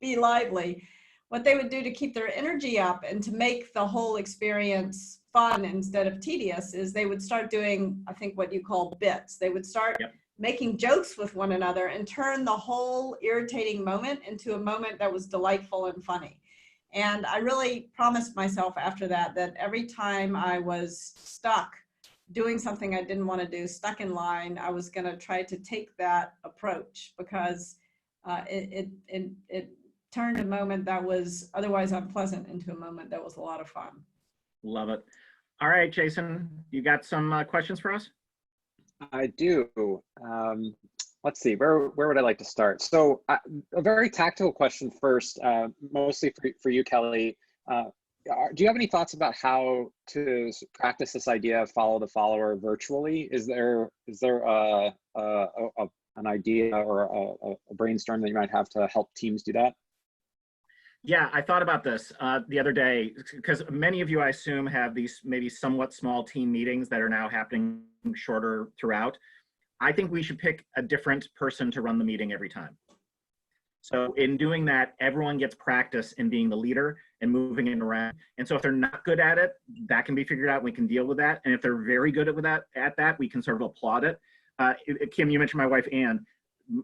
be lively. What they would do to keep their energy up and to make the whole experience fun instead of tedious is they would start doing, I think, what you call bits. They would start making jokes with one another and turn the whole irritating moment into a moment that was delightful and funny. And I really promised myself after that every time I was stuck doing something I didn't want to do, stuck in line, I was going to try to take that approach, because it turned a moment that was otherwise unpleasant into a moment that was a lot of fun. Love it. All right, Jason, you got some questions for us? I do. Let's see, where would I like to start? So a very tactical question first, mostly for you, Kelly. Do you have any thoughts about how to practice this idea of follow the follower virtually? Is there an idea or a brainstorm that you might have to help teams do that? Yeah, I thought about this the other day, because many of you, I assume, have these maybe somewhat small team meetings that are now happening shorter throughout. I think we should pick a different person to run the meeting every time. So in doing that, everyone gets practice in being the leader and moving it around. And so if they're not good at it, that can be figured out. We can deal with that. And if they're very good at that, we can sort of applaud it. Kim, you mentioned my wife, Anne.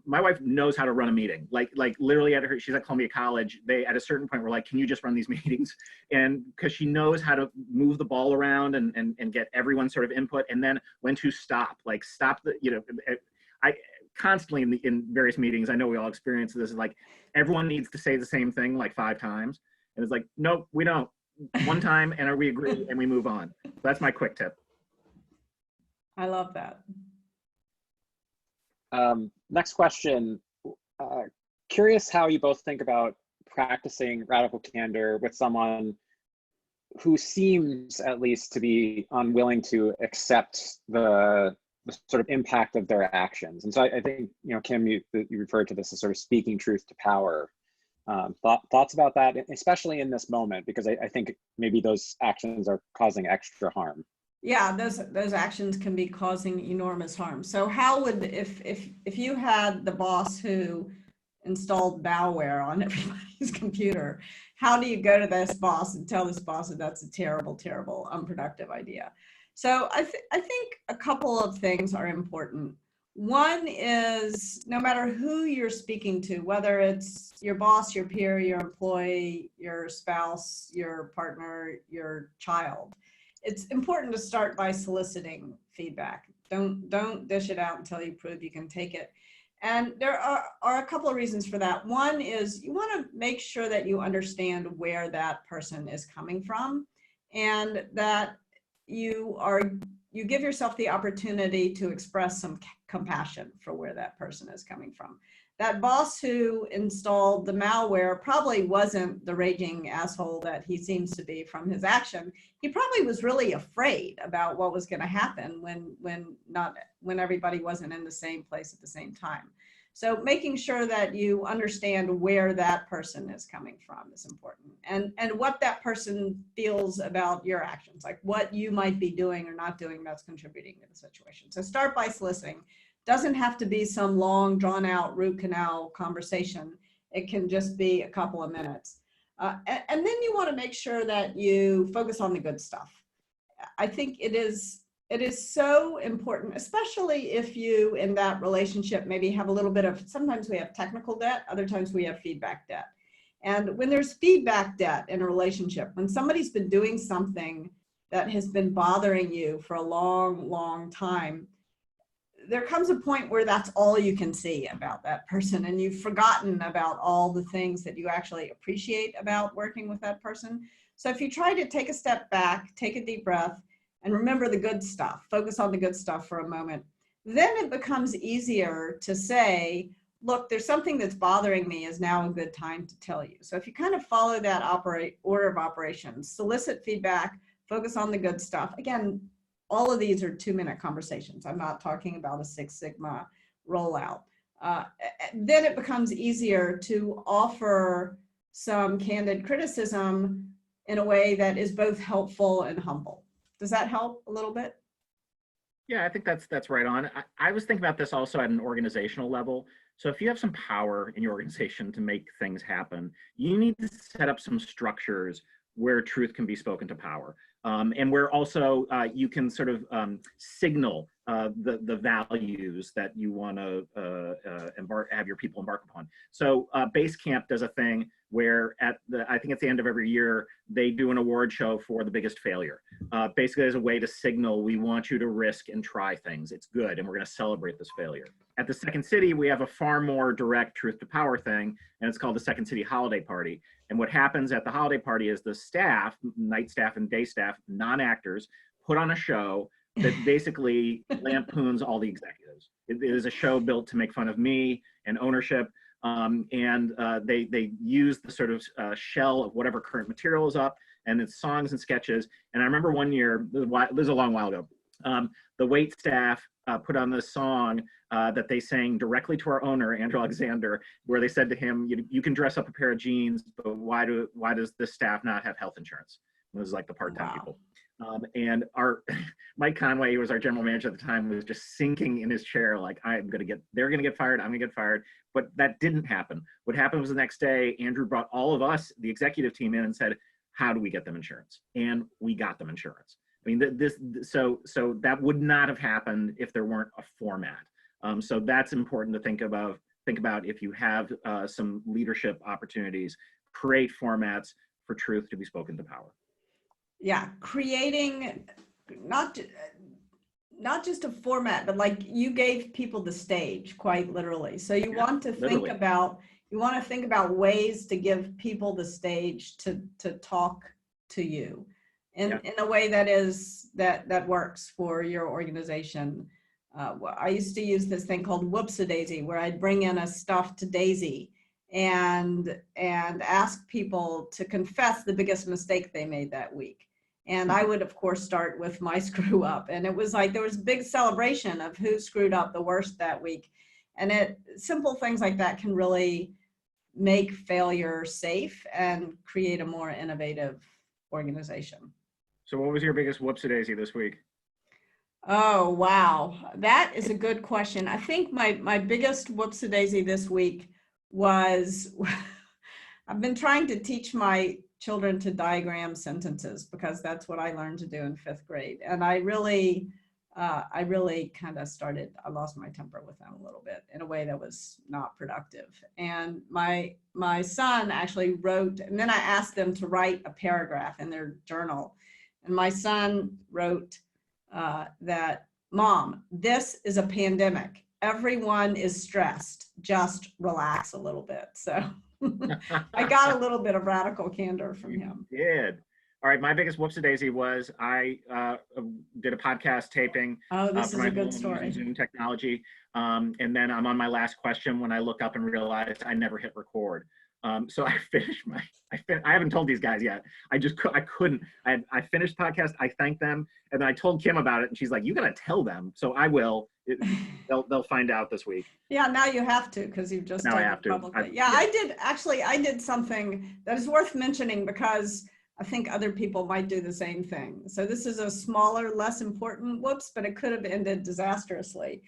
My wife knows how to run a meeting. Like literally she's at Columbia College. They, at a certain point, were like, can you just run these meetings? And because she knows how to move the ball around and get everyone's sort of input, and then when to stop, I constantly in various meetings, I know we all experience this, like everyone needs to say the same thing like 5 times. And it's like, nope, we don't. One time and we agree and we move on. So that's my quick tip. I love that. Next question. Curious how you both think about practicing radical candor with someone who seems at least to be unwilling to accept the sort of impact of their actions. And so I think, you know, Kim, you referred to this as sort of speaking truth to power. Thoughts about that, especially in this moment, because I think maybe those actions are causing extra harm. Yeah, those actions can be causing enormous harm. So how would, if you had the boss who installed malware on everybody's computer, how do you go to this boss and tell this boss that that's a terrible, terrible, unproductive idea? So I think a couple of things are important. One is, no matter who you're speaking to, whether it's your boss, your peer, your employee, your spouse, your partner, your child, it's important to start by soliciting feedback. Don't dish it out until you prove you can take it. And there are a couple of reasons for that. One is you want to make sure that you understand where that person is coming from, and that you give yourself the opportunity to express some compassion for where that person is coming from. That boss who installed the malware probably wasn't the raging asshole that he seems to be from his action. He probably was really afraid about what was going to happen when everybody wasn't in the same place at the same time. So making sure that you understand where that person is coming from is important, and what that person feels about your actions, like what you might be doing or not doing that's contributing to the situation. So start by soliciting. Doesn't have to be some long, drawn out root canal conversation. It can just be a couple of minutes. And then you want to make sure that you focus on the good stuff. I think it is so important, especially if you, in that relationship, maybe have a little bit of, sometimes we have technical debt, other times we have feedback debt. And when there's feedback debt in a relationship, when somebody's been doing something that has been bothering you for a long, long time, there comes a point where that's all you can see about that person, and you've forgotten about all the things that you actually appreciate about working with that person. So if you try to take a step back, take a deep breath, and remember the good stuff, focus on the good stuff for a moment, then it becomes easier to say, look, there's something that's bothering me, is now a good time to tell you. So if you kind of follow that order of operations, solicit feedback, focus on the good stuff. Again, all of these are 2-minute conversations. I'm not talking about a 6 Sigma rollout. Then it becomes easier to offer some candid criticism in a way that is both helpful and humble. Does that help a little bit? Yeah, I think that's right on. I was thinking about this also at an organizational level. So if you have some power in your organization to make things happen, you need to set up some structures where truth can be spoken to power. And where also you can sort of signal the values that you want to have your people embark upon. So Basecamp does a thing where I think at the end of every year, they do an award show for the biggest failure. Basically as a way to signal, we want you to risk and try things. It's good, and we're going to celebrate this failure. At the Second City, we have a far more direct truth to power thing, and it's called the Second City Holiday Party. And what happens at the holiday party is the staff, night staff and day staff, non-actors, put on a show that basically lampoons all the executives. It is a show built to make fun of me and ownership. They use the sort of shell of whatever current material is up, and it's songs and sketches. And I remember one year, this is a long while ago, the wait staff put on this song that they sang directly to our owner, Andrew Alexander, where they said to him, you can dress up a pair of jeans, but why does this staff not have health insurance? It was like the part-time people. And our Mike Conway, who was our general manager at the time, was just sinking in his chair, like, they're gonna get fired, I'm gonna get fired. But that didn't happen. What happened was the next day, Andrew brought all of us, the executive team, in and said, how do we get them insurance? And we got them insurance. I mean, so that would not have happened if there weren't a format. So that's important to think about if you have some leadership opportunities, create formats for truth to be spoken to power. Yeah, creating not just a format, but like you gave people the stage, quite literally. So you want to think about ways to give people the stage to talk to you in a way that is that works for your organization. I used to use this thing called Whoops-a-Daisy, where I'd bring in a stuffed daisy and ask people to confess the biggest mistake they made that week. And I would, of course, start with my screw up. And it was like there was a big celebration of who screwed up the worst that week. And simple things like that can really make failure safe and create a more innovative organization. So what was your biggest whoops-a-daisy this week? Oh, wow. That is a good question. I think my biggest whoops-a-daisy this week was, I've been trying to teach my children to diagram sentences because that's what I learned to do in 5th grade. And I really kind of I lost my temper with them a little bit in a way that was not productive. And my son actually wrote, and then I asked them to write a paragraph in their journal. And my son wrote that, "Mom, this is a pandemic. Everyone is stressed. Just relax a little bit." So I got a little bit of radical candor from him. You did. All right, my biggest whoops-a-daisy was I did a podcast taping. Oh, this is a good story. Zoom technology, and then I'm on my last question when I look up and realize I never hit record. So I finished I haven't told these guys yet. I couldn't. I finished the podcast. I thanked them, and then I told Kim about it, and she's like, "You gotta tell them." So I will. They'll find out this week. Yeah, now you have to because you've just now I have to. publicly. I did something that is worth mentioning because I think other people might do the same thing. So this is a smaller, less important whoops, but it could have ended disastrously.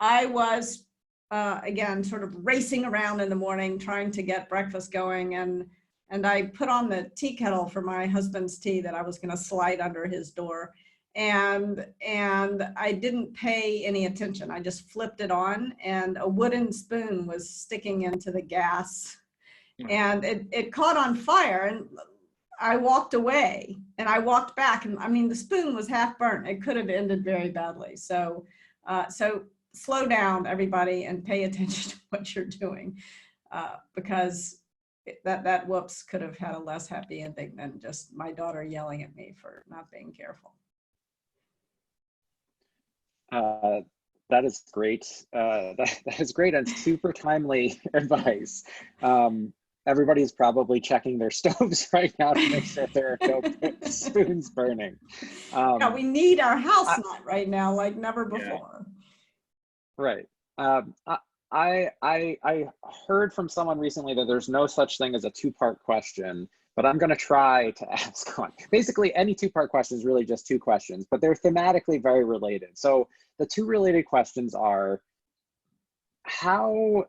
I was, again, sort of racing around in the morning, trying to get breakfast going. And I put on the tea kettle for my husband's tea that I was going to slide under his door. And I didn't pay any attention. I just flipped it on and a wooden spoon was sticking into the gas and it caught on fire. And I walked away and I walked back, and I mean, the spoon was half burnt. It could have ended very badly. So slow down, everybody, and pay attention to what you're doing, because that whoops could have had a less happy ending than just my daughter yelling at me for not being careful. That is great. That is great and super timely advice. Everybody's probably checking their stoves right now to make sure there are no spoons burning. Yeah, we need our house nut right now, like never before. Right. I heard from someone recently that there's no such thing as a two-part question, but I'm going to try to ask one. Basically, any two-part question is really just two questions, but they're thematically very related. So the two related questions are, how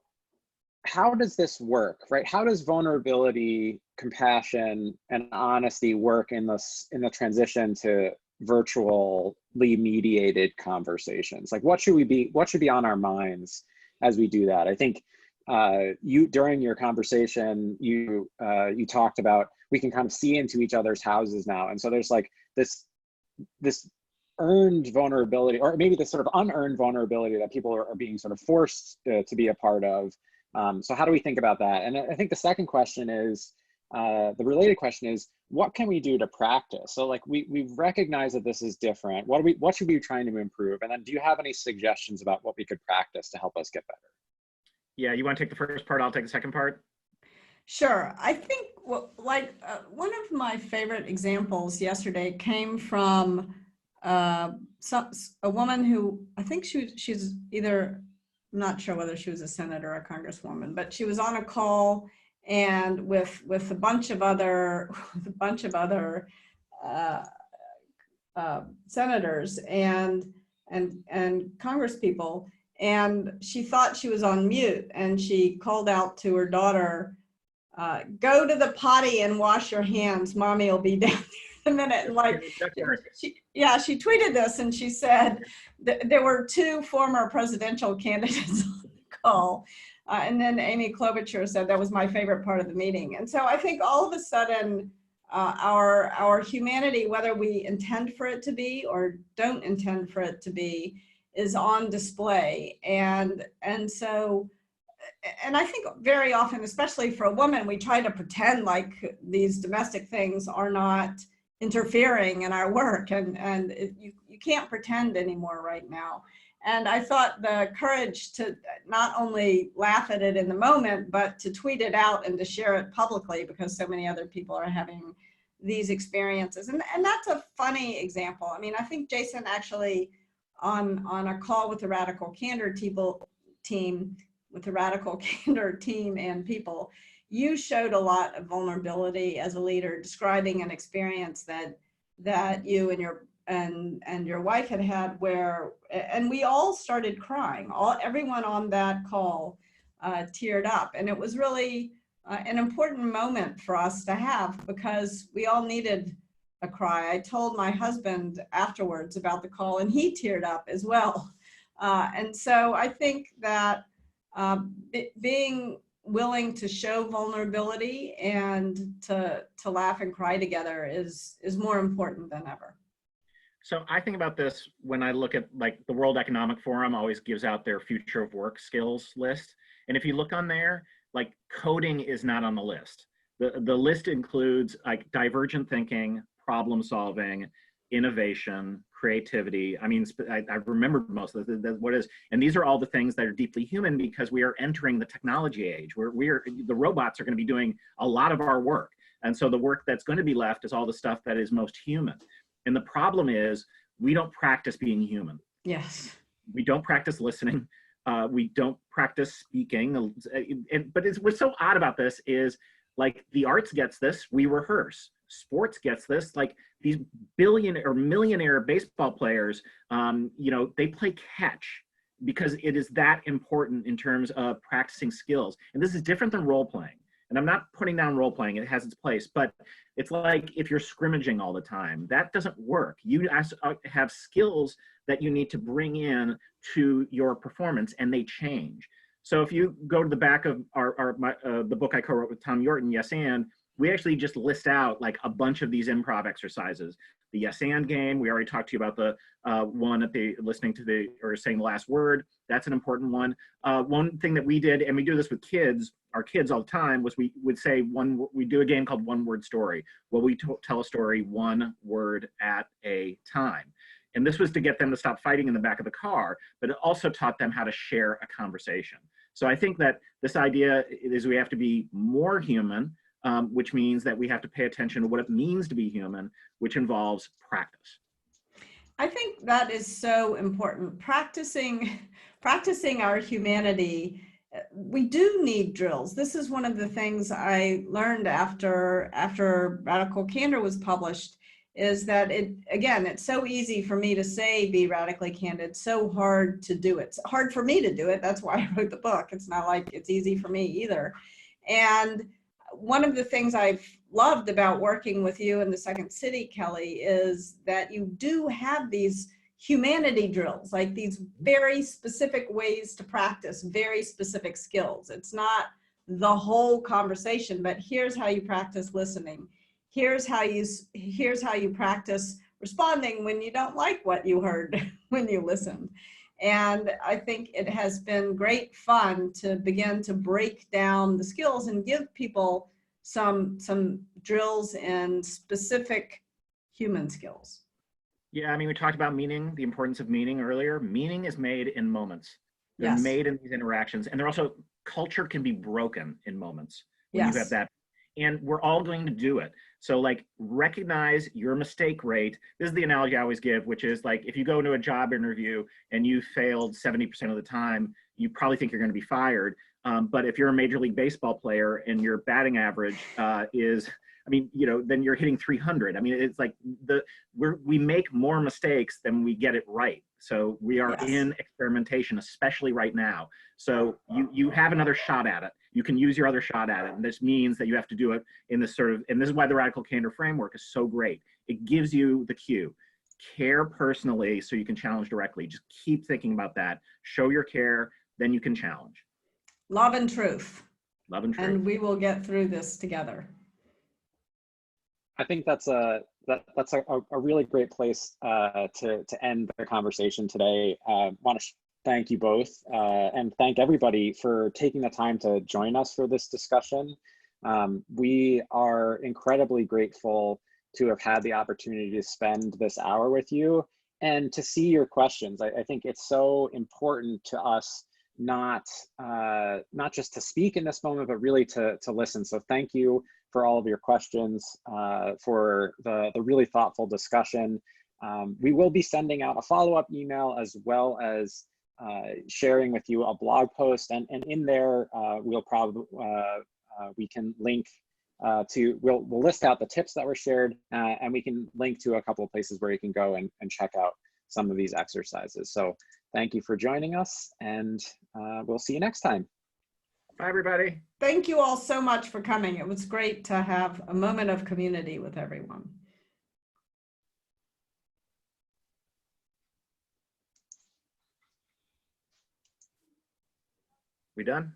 does this work, right? How does vulnerability, compassion, and honesty work in the transition to virtually mediated conversations? Like, what should be on our minds as we do that? I think during your conversation, you talked about we can kind of see into each other's houses now, and so there's like this earned vulnerability, or maybe this sort of unearned vulnerability that people are being sort of forced to be a part of. So how do we think about that? And I think the second question is, the related question is, what can we do to practice? So like we've recognized that this is different. What should we be trying to improve? And then do you have any suggestions about what we could practice to help us get better? Yeah, you want to take the first part, I'll take the second part? Sure. I think one of my favorite examples yesterday came from a woman who, I think she's either, I'm not sure whether she was a senator or a congresswoman, but she was on a call and with a bunch of other senators and congresspeople, and she thought she was on mute, and she called out to her daughter, "Go to the potty and wash your hands. Mommy will be down there in a minute." And like, she tweeted this, and she said there were two former presidential candidates on the call. And then Amy Klobuchar said that was my favorite part of the meeting. And so I think all of a sudden, our humanity, whether we intend for it to be or don't intend for it to be, is on display. And I think very often, especially for a woman, we try to pretend like these domestic things are not interfering in our work, and you can't pretend anymore right now. And I thought the courage to not only laugh at it in the moment, but to tweet it out and to share it publicly, because so many other people are having these experiences. And that's a funny example. I mean, I think Jason actually on a call with the Radical Candor team, with the Radical Candor team and people, you showed a lot of vulnerability as a leader, describing an experience that you and your wife had where, and we all started crying. Everyone on that call teared up, and it was really an important moment for us to have, because we all needed a cry. I told my husband afterwards about the call, and he teared up as well. And so I think that being willing to show vulnerability and to laugh and cry together is more important than ever. So I think about this when I look at, like, the World Economic Forum always gives out their future of work skills list. And if you look on there, like, coding is not on the list. The list includes, like, divergent thinking, problem solving, innovation, creativity. I mean, I remembered most of what is, and these are all the things that are deeply human, because we are entering the technology age where the robots are going to be doing a lot of our work. And so the work that's going to be left is all the stuff that is most human. And the problem is we don't practice being human. Yes. We don't practice listening. We don't practice speaking. But what's so odd about this is, like, the arts gets this, we rehearse. Sports gets this, like, these billionaire or millionaire baseball players, you know, they play catch because it is that important in terms of practicing skills. And this is different than role playing. And I'm not putting down role playing, it has its place, but it's like if you're scrimmaging all the time, that doesn't work. You have skills that you need to bring in to your performance, and they change. So if you go to the back of the book I co-wrote with Tom Yorton, Yes And, we actually just list out, like, a bunch of these improv exercises. The Yes And game, we already talked to you about the one at the listening to the, or saying the last word. That's an important one. One thing that we did, and we do this with kids, our kids all the time, was we would say we do a game called One Word Story. Well, we tell a story one word at a time. And this was to get them to stop fighting in the back of the car, but it also taught them how to share a conversation. So I think that this idea is we have to be more human, which means that we have to pay attention to what it means to be human, which involves practice. I think that is so important. Practicing our humanity. We do need drills. This is one of the things I learned after Radical Candor was published, is that it's so easy for me to say, be radically candid, so hard to do it. It's hard for me to do it. That's why I wrote the book. It's not like it's easy for me either. And one of the things I've loved about working with you in the Second City, Kelly, is that you do have these humanity drills, like these very specific ways to practice very specific skills. It's not the whole conversation, but here's how you practice listening. Here's how you practice responding when you don't like what you heard when you listened. And I think it has been great fun to begin to break down the skills and give people some drills in specific human skills. Yeah, I mean, we talked about meaning, the importance of meaning earlier. Meaning is made in moments. They're Yes. made in these interactions. And they're also, culture can be broken in moments when Yes. you have that. And we're all going to do it. So, like, recognize your mistake rate. This is the analogy I always give, which is, like, if you go into a job interview and you failed 70% of the time, you probably think you're going to be fired. But if you're a Major League Baseball player and your batting average is, I mean, you know, then you're hitting 300. I mean, it's like we make more mistakes than we get it right. So we are Yes. in experimentation, especially right now. So you have another shot at it. You can use your other shot at it. And this means that you have to do it in this sort of, and this is why the Radical Candor framework is so great. It gives you the cue. Care personally so you can challenge directly. Just keep thinking about that. Show your care, then you can challenge. Love and truth. Love and truth. And we will get through this together. I think that's a really great place to end the conversation today. Want to thank you both and thank everybody for taking the time to join us for this discussion. We are incredibly grateful to have had the opportunity to spend this hour with you and to see your questions. I think it's so important to us not just to speak in this moment, but really to listen. So thank you for all of your questions, for the really thoughtful discussion. We will be sending out a follow-up email as well as sharing with you a blog post, and in there we'll probably we can link we'll list out the tips that were shared, and we can link to a couple of places where you can go and check out some of these exercises. So thank you for joining us, and we'll see you next time. Bye, everybody. Thank you all so much for coming. It was great to have a moment of community with everyone. We done?